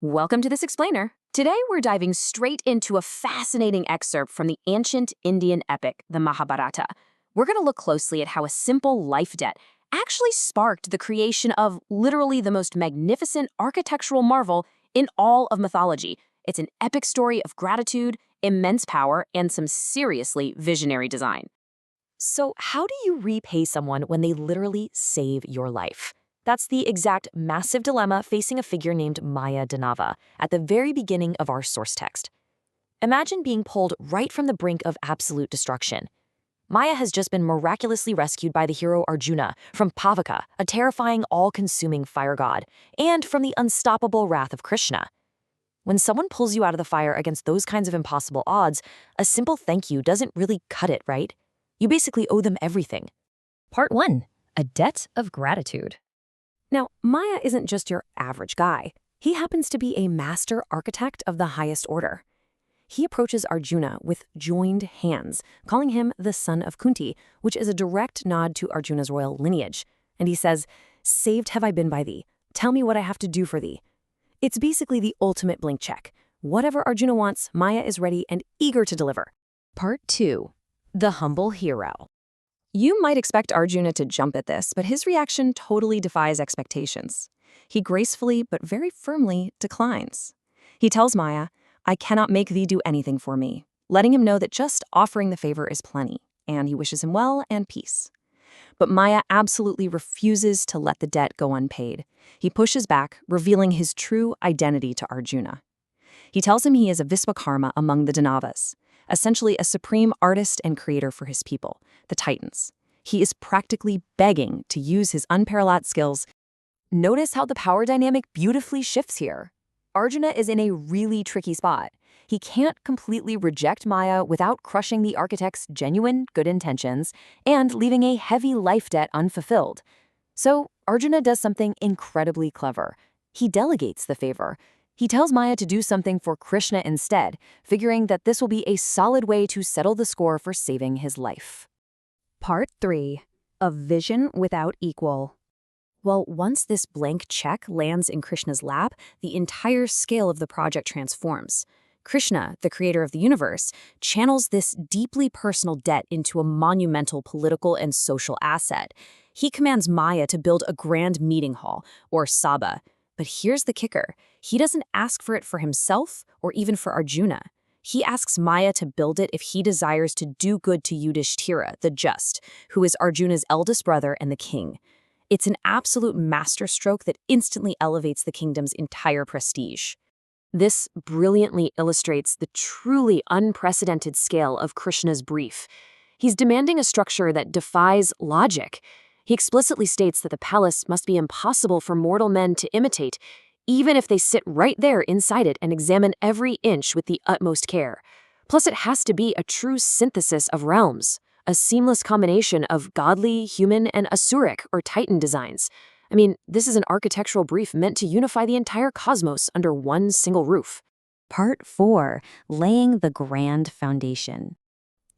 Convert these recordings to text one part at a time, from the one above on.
Welcome to this explainer. Today we're diving straight into a fascinating excerpt from the ancient Indian epic, the Mahabharata. We're going to look closely at how a simple life debt actually sparked the creation of literally the most magnificent architectural marvel in all of mythology. It's an epic story of gratitude, immense power, and some seriously visionary design. So how do you repay someone when they literally save your life? That's the exact massive dilemma facing a figure named Maya Danava at the very beginning of our source text. Imagine being pulled right from the brink of absolute destruction. Maya has just been miraculously rescued by the hero Arjuna from Pavaka, a terrifying, all-consuming fire god, and from the unstoppable wrath of Krishna. When someone pulls you out of the fire against those kinds of impossible odds, a simple thank you doesn't really cut it, right? You basically owe them everything. Part 1. A Debt of Gratitude. Now, Maya isn't just your average guy. He happens to be a master architect of the highest order. He approaches Arjuna with joined hands, calling him the son of Kunti, which is a direct nod to Arjuna's royal lineage. And he says, "Saved have I been by thee. Tell me what I have to do for thee." It's basically the ultimate blank check. Whatever Arjuna wants, Maya is ready and eager to deliver. Part 2. The Humble Hero. You might expect Arjuna to jump at this, but his reaction totally defies expectations. He gracefully but very firmly declines. He tells Maya, "I cannot make thee do anything for me," letting him know that just offering the favor is plenty, and he wishes him well and peace. But Maya absolutely refuses to let the debt go unpaid. He pushes back, revealing his true identity to Arjuna. He tells him he is a Vishwakarma among the Danavas, essentially a supreme artist and creator for his people, the Titans. He is practically begging to use his unparalleled skills. Notice how the power dynamic beautifully shifts here. Arjuna is in a really tricky spot. He can't completely reject Maya without crushing the architect's genuine good intentions and leaving a heavy life debt unfulfilled. So Arjuna does something incredibly clever. He delegates the favor. He tells Maya to do something for Krishna instead, figuring that this will be a solid way to settle the score for saving his life. Part 3. A Vision Without Equal. Well, once this blank check lands in Krishna's lap, the entire scale of the project transforms. Krishna, the creator of the universe, channels this deeply personal debt into a monumental political and social asset. He commands Maya to build a grand meeting hall, or sabha. But here's the kicker. He doesn't ask for it for himself or even for Arjuna. He asks Maya to build it if he desires to do good to Yudhishthira, the just, who is Arjuna's eldest brother and the king. It's an absolute masterstroke that instantly elevates the kingdom's entire prestige. This brilliantly illustrates the truly unprecedented scale of Krishna's brief. He's demanding a structure that defies logic. He explicitly states that the palace must be impossible for mortal men to imitate, even if they sit right there inside it and examine every inch with the utmost care. Plus, it has to be a true synthesis of realms, a seamless combination of godly, human, and asuric or titan designs. I mean, this is an architectural brief meant to unify the entire cosmos under one single roof. Part 4. Laying the Grand Foundation.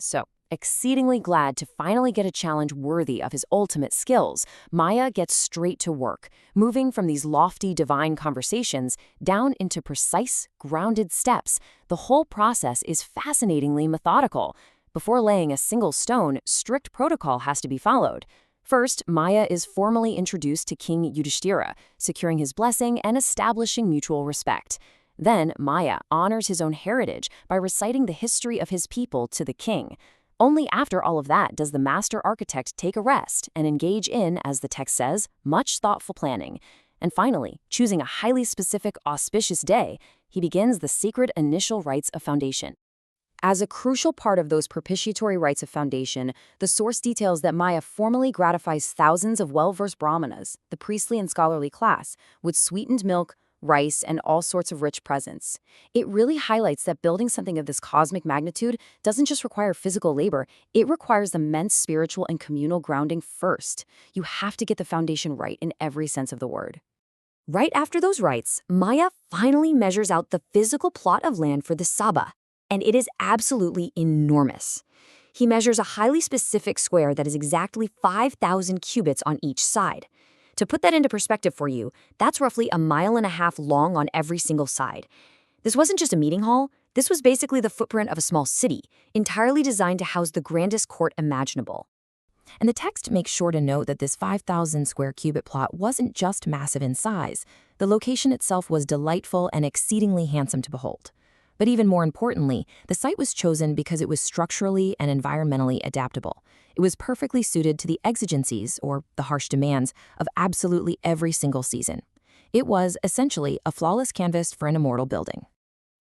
So, exceedingly glad to finally get a challenge worthy of his ultimate skills, Maya gets straight to work, moving from these lofty divine conversations down into precise, grounded steps. The whole process is fascinatingly methodical. Before laying a single stone, strict protocol has to be followed. First, Maya is formally introduced to King Yudhishthira, securing his blessing and establishing mutual respect. Then, Maya honors his own heritage by reciting the history of his people to the king. Only after all of that does the master architect take a rest and engage in, as the text says, much thoughtful planning. And finally, choosing a highly specific, auspicious day, he begins the sacred initial rites of foundation. As a crucial part of those propitiatory rites of foundation, the source details that Maya formally gratifies thousands of well-versed brahmanas, the priestly and scholarly class, with sweetened milk, rice, and all sorts of rich presents. It really highlights that building something of this cosmic magnitude doesn't just require physical labor, it requires immense spiritual and communal grounding first. You have to get the foundation right in every sense of the word. Right after those rites, Maya finally measures out the physical plot of land for the sabha, and it is absolutely enormous. He measures a highly specific square that is exactly 5,000 cubits on each side. To put that into perspective for you, that's roughly 1.5 miles long on every single side. This wasn't just a meeting hall, this was basically the footprint of a small city, entirely designed to house the grandest court imaginable. And the text makes sure to note that this 5,000 square cubit plot wasn't just massive in size. The location itself was delightful and exceedingly handsome to behold. But even more importantly, the site was chosen because it was structurally and environmentally adaptable. It was perfectly suited to the exigencies, or the harsh demands, of absolutely every single season. It was, essentially, a flawless canvas for an immortal building.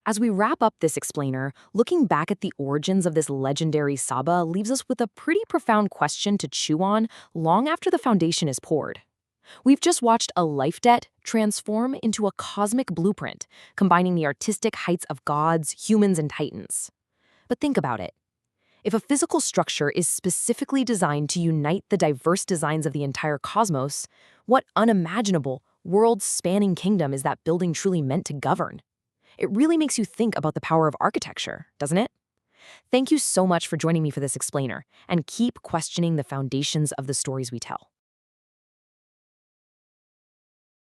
As we wrap up this explainer, looking back at the origins of this legendary sabha leaves us with a pretty profound question to chew on long after the foundation is poured. We've just watched a life debt transform into a cosmic blueprint, combining the artistic heights of gods, humans, and titans. But think about it. If a physical structure is specifically designed to unite the diverse designs of the entire cosmos, what unimaginable, world-spanning kingdom is that building truly meant to govern? It really makes you think about the power of architecture, doesn't it? Thank you so much for joining me for this explainer, and keep questioning the foundations of the stories we tell.